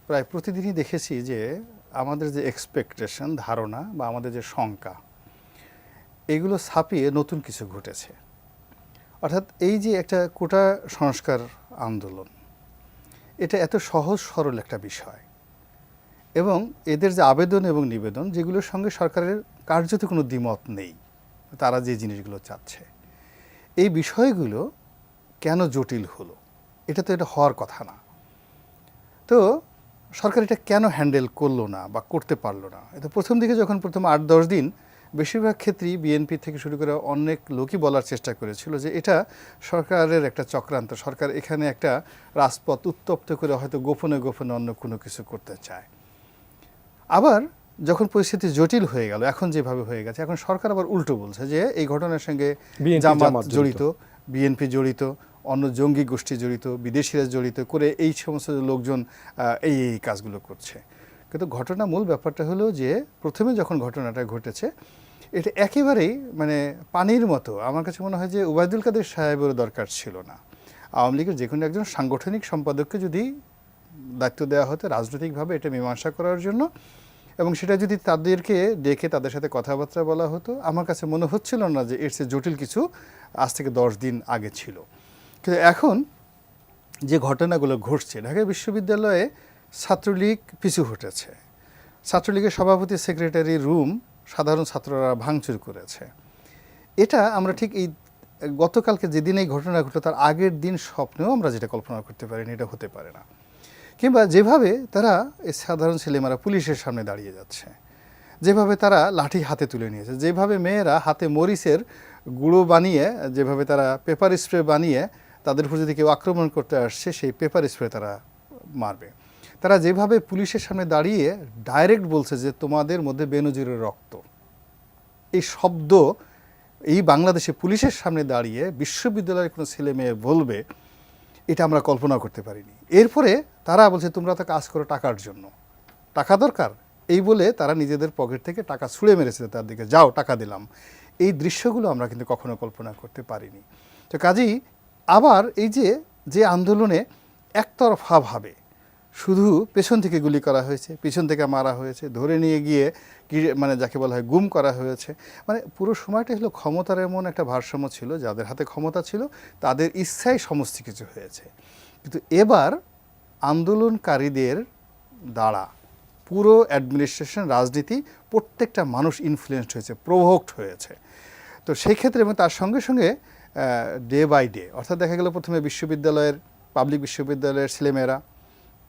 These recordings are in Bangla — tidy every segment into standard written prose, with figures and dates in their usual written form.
প্রায় প্রতিদিনই দেখেছি যে আমাদের যে এক্সপেকটেশন, ধারণা বা আমাদের যে শঙ্কা, এগুলো ছাপিয়ে নতুন কিছু ঘটেছে। অর্থাৎ এই যে একটা কোটা সংস্কার আন্দোলন, এটা এত সহজ সরল একটা বিষয়, এবং এদের যে আবেদন এবং নিবেদন, যেগুলোর সঙ্গে সরকারের কার্যত কোনো দ্বিমত নেই, তারা যে জিনিসগুলো চাচ্ছে, এই বিষয়গুলো কেন জটিল হলো? এটা তো এটা হওয়ার কথা না। তো সরকার এটা কেন হ্যান্ডেল করলো না বা করতে পারলো না? এটা প্রথম দিকে যখন প্রথম ৮-১০ দিন বেশিরভাগ ক্ষেত্রেই বিএনপি থেকে শুরু করে অনেক লোকই বলার চেষ্টা করেছিল যে এটা সরকারের একটা চক্রান্ত, সরকার এখানে একটা রাজপথ উত্তপ্ত করে হয়তো গোপনে গোপনে অন্য কোনো কিছু করতে চায়। আবার যখন পরিস্থিতি জটিল হয়ে গেল, এখন যেভাবে হয়ে গেছে, এখন সরকার আবার উল্টো বলছে যে এই ঘটনার সঙ্গে জামাত জড়িত, বিএনপি জড়িত, অন্য জঙ্গি গোষ্ঠী জড়িত, বিদেশিরা জড়িত করে এই সমস্ত লোকজন এই এই কাজগুলো করছে। কিন্তু ঘটনা মূল ব্যাপারটা হলো যে প্রথমে যখন ঘটনাটা ঘটেছে, এটা একেবারেই মানে পানির মতো। আমার কাছে মনে হয় যে ওবায়দুল কাদের সাহেবেরও দরকার ছিল না। আওয়ামী লীগের যে কোনো একজন সাংগঠনিক সম্পাদককে যদি দায়িত্ব দেওয়া হতো রাজনৈতিকভাবে এটা মীমাংসা করার জন্য, এবং সেটা যদি তাদেরকে ডেকে তাদের সাথে কথাবার্তা বলা হতো, আমার কাছে মনে হচ্ছিল না যে এর চেয়ে জটিল কিছু আজ থেকে ১০ দিন আগে ছিল। কিন্তু এখন যে ঘটনাগুলো ঘটছে, ঢাকা বিশ্ববিদ্যালয়ে ছাত্রলীগ পিছু হটেছে, ছাত্রলীগের সভাপতি সেক্রেটারি রুম সাধারণ ছাত্ররা ভাঙচুর করেছে। এটা আমরা ঠিক এই গতকালকে যেদিন এই ঘটনা ঘটলো তার আগের দিন স্বপ্নেও আমরা যেটা কল্পনা করতে পারিনি, এটা হতে পারে না। কিংবা যেভাবে তারা এই সাধারণ ছেলেমেয়েরা পুলিশের সামনে দাঁড়িয়ে যাচ্ছে, যেভাবে তারা লাঠি হাতে তুলে নিয়েছে, যেভাবে মেয়েরা হাতে মরিচের গুঁড়ো বানিয়ে, যেভাবে তারা পেপার স্প্রে বানিয়ে তাদের উপর যদি কেউ আক্রমণ করতে আসছে সেই পেপার স্প্রে তারা মারবে, তারা যেভাবে পুলিশের সামনে দাঁড়িয়ে ডাইরেক্ট বলছে যে তোমাদের মধ্যে বেনজিরের রক্ত, এই শব্দ এই বাংলাদেশে পুলিশের সামনে দাঁড়িয়ে বিশ্ববিদ্যালয়ের কোনো ছেলে মেয়ে বলবে, এটা আমরা কল্পনা করতে পারিনি। এরপরে তারা বলছে তোমরা তো কাজ করো টাকার জন্য, টাকা দরকার, এই বলে তারা নিজেদের পকেট থেকে টাকা ছুঁড়ে মেরেছে তার দিকে, যাও টাকা দিলাম। এই দৃশ্যগুলো আমরা কিন্তু কখনো কল্পনা করতে পারিনি। তো কাজেই আবার এই যে আন্দোলনে একতরফাভাবে শুধু পেছন থেকে গুলি করা হয়েছে, পিছন থেকে মারা হয়েছে, ধরে নিয়ে গিয়ে মানে যাকে বলা হয় গুম করা হয়েছে, মানে পুরো সময়টা হলো ক্ষমতার এমন একটা ভারসাম্য ছিল, যাদের হাতে ক্ষমতা ছিল তাদের ইচ্ছায় সমস্ত কিছু হয়েছে। কিন্তু এবার আন্দোলনকারীদের দ্বারা পুরো অ্যাডমিনিস্ট্রেশন, রাজনীতি, প্রত্যেকটা মানুষ ইনফ্লুয়েন্সড হয়েছে, প্রভোক্ট হয়েছে। তো সেই ক্ষেত্রে এবং তার সঙ্গে সঙ্গে ডে বাই ডে, অর্থাৎ দেখা গেল প্রথমে বিশ্ববিদ্যালয়ের, পাবলিক বিশ্ববিদ্যালয়ের ছেলেমেয়েরা,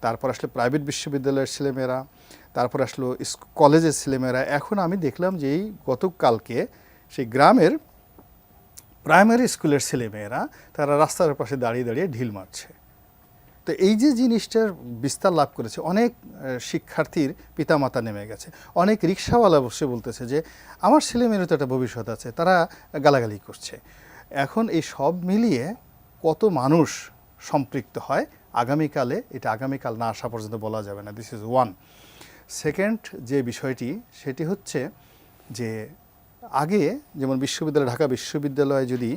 তারপর আসলে প্রাইভেট বিশ্ববিদ্যালয়ের ছেলেমেয়েরা, তারপর আসলো কলেজের ছেলেমেয়েরা। এখন আমি দেখলাম যে এই গতকালকে সেই গ্রামের প্রাইমারি স্কুলের ছেলেমেয়েরা তারা রাস্তার পাশে দাঁড়িয়ে দাঁড়িয়ে ঢিল মারছে। তো এই যে জিনিসটার বিস্তার লাভ করেছে, অনেক শিক্ষার্থীর পিতামাতা নেমে গেছে, অনেক রিক্সাওয়ালা বসে বলতেছে যে আমার ছেলেমেয়েরও তো একটা ভবিষ্যৎ আছে, তারা গালাগালি করছে। এখন এই সব মিলিয়ে কত মানুষ সম্পৃক্ত হয় আগামীকালে, এটা আগামীকাল না আসা পর্যন্ত বলা যাবে না। This is one. সেকেন্ড যে বিষয়টি, সেটি হচ্ছে যে আগে যেমন বিশ্ববিদ্যালয়, ঢাকা বিশ্ববিদ্যালয়ে যদি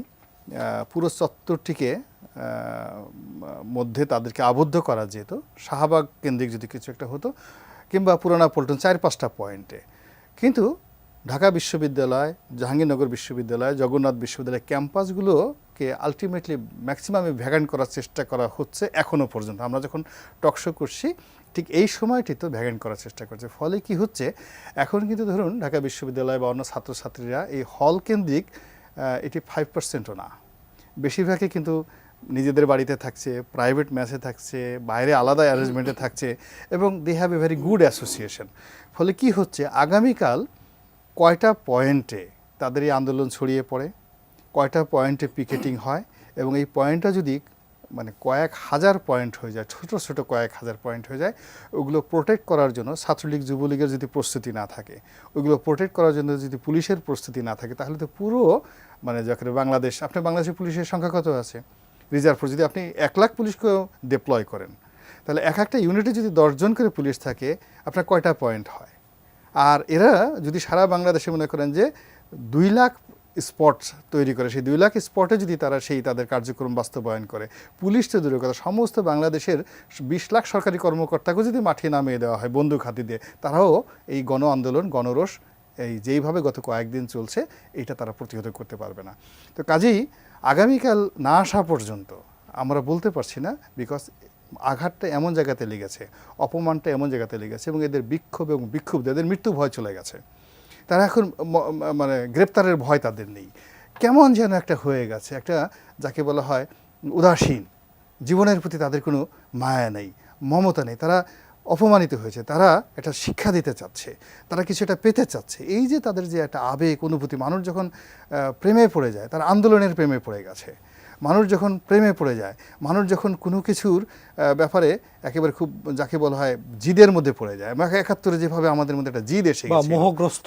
পুরো চত্বরটিকে মধ্যে তাদেরকে আবদ্ধ করা যেত, শাহবাগ কেন্দ্রিক যদি কিছু একটা হতো, কিংবা পুরানা পল্টন, ৪-৫টা পয়েন্টে, কিন্তু ঢাকা বিশ্ববিদ্যালয়, জাহাঙ্গীরনগর বিশ্ববিদ্যালয়, জগন্নাথ বিশ্ববিদ্যালয় ক্যাম্পাসগুলোকে আলটিমেটলি ম্যাক্সিমামে ভ্যাগান্ট করার চেষ্টা করা হচ্ছে এখনও পর্যন্ত। আমরা যখন টকশো করছি ঠিক এই সময়টি তো ভ্যাগান্ট করার চেষ্টা করছে। ফলে কি হচ্ছে, এখন কিন্তু ধরুন ঢাকা বিশ্ববিদ্যালয় বা অন্য ছাত্রছাত্রীরা এই হল কেন্দ্রিক এটি 5%ও না, বেশিরভাগই কিন্তু নিজেদের বাড়িতে থাকছে, প্রাইভেট ম্যাচে থাকছে, বাইরে আলাদা অ্যারেঞ্জমেন্টে থাকছে, এবং they have a very good association. ফলে কি হচ্ছে, আগামীকাল কয়টা পয়েন্টে তাদের এই আন্দোলন ছড়িয়ে পড়ে, কয়টা পয়েন্টে পিকেটিং হয়, এবং এই পয়েন্টটা যদি মানে কয়েক হাজার পয়েন্ট হয়ে যায়, ছোট ছোট কয়েক হাজার পয়েন্ট হয়ে যায়, ওগুলো প্রোটেক্ট করার জন্য ছাত্রলীগ যুবলীগের যদি প্রস্তুতি না থাকে, ওগুলো প্রোটেক্ট করার জন্য যদি পুলিশের প্রস্তুতি না থাকে, তাহলে তো পুরো মানে যাকে বাংলাদেশ, আপনি বাংলাদেশের পুলিশের সংখ্যা কত আছে রিজার্ভ ফোর্স, যদি আপনি 1 লাখ পুলিশকেও ডিপ্লয় করেন, তাহলে এক একটা ইউনিটে যদি 10 জন করে পুলিশ থাকে, আপনার কয়টা পয়েন্ট হয়? আর এরা যদি সারা বাংলাদেশে মনে করেন যে 2 লাখ স্পট তৈরি করে, সেই 2 লাখ স্পটে যদি তারা সেই তাদের কার্যক্রম বাস্তবায়ন করে, পুলিশ তো দূরের কথা, সমস্ত বাংলাদেশের 20 লাখ সরকারি কর্মকর্তাকেও যদি মাঠে নামিয়ে দেওয়া হয় বন্দুক হাতে দিয়ে, তারাও এই গণ আন্দোলন, গণরোষ এই যেইভাবে গত কয়েকদিন চলছে এইটা তারা প্রতিহত করতে পারবে না। তো কাজেই আগামীকাল না আসা পর্যন্ত আমরা বলতে পারছি না, বিকজ আঘাতটা এমন জায়গাতে লেগেছে, অপমানটা এমন জায়গাতে লেগেছে, এবং এদের বিক্ষোভ এবং বিক্ষুব্ধ, এদের মৃত্যু ভয় চলে গেছে। তারা এখন মানে গ্রেপ্তারের ভয় তাদের নেই, কেমন যেন একটা হয়ে গেছে, একটা যাকে বলা হয় উদাসীন, জীবনের প্রতি তাদের কোনো মায়া নেই, মমতা নেই, তারা অপমানিত হয়েছে, তারা একটা শিক্ষা দিতে চাচ্ছে, তারা কিছু একটা পেতে চাচ্ছে। এই যে তাদের যে একটা আবেগ অনুভূতি, মানুষ যখন প্রেমে পড়ে যায়, তারা আন্দোলনের প্রেমে পড়ে গেছে। মানুষ যখন প্রেমে পড়ে যায়, মানুষ যখন কোনো কিছুর ব্যাপারে একেবারে খুব যাকে বলা হয় জিদের মধ্যে পড়ে যায়, 71-এ যেভাবে আমাদের মধ্যে একটা জিদ এসে গেছে, মোহগ্রস্ত,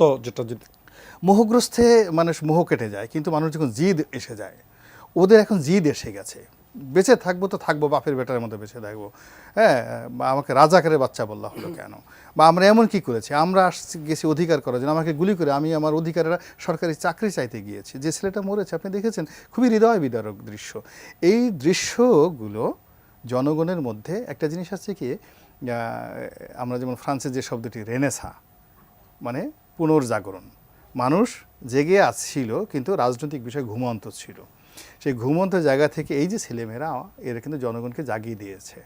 মোহগ্রস্তে মানুষ মোহ কেটে যায়, কিন্তু মানুষ যখন জিদ এসে যায়, ওদের এখন জিদ এসে গেছে, বেঁচে থাকবো তো থাকবো, বাপের বেটার মতো বেঁচে থাকবো, হ্যাঁ, বা আমাকে রাজাকারের বাচ্চা বললা হলো কেন, বা আমরা এমন কি করেছি, আমরা গেছি অধিকার করার জন্য, আমাকে গুলি করে আমি আমার অধিকারের সরকারি চাকরি চাইতে গিয়েছি, যে ছেলেটা মরেছে আপনি দেখেছেন, খুবই হৃদয় বিদারক দৃশ্য। এই দৃশ্যগুলো জনগণের মধ্যে একটা জিনিস আছে কি, আমরা যেমন ফ্রান্সের যে শব্দটি রেনেসা, মানে পুনর্জাগরণ, মানুষ জেগে আসছিল কিন্তু রাজনৈতিক বিষয় ঘুমন্ত ছিল, সেই ঘুমন্ত জায়গা থেকে এই যে ছেলেমেয়েরা এরা কিন্তু জনগণকে জাগিয়ে দিয়েছে।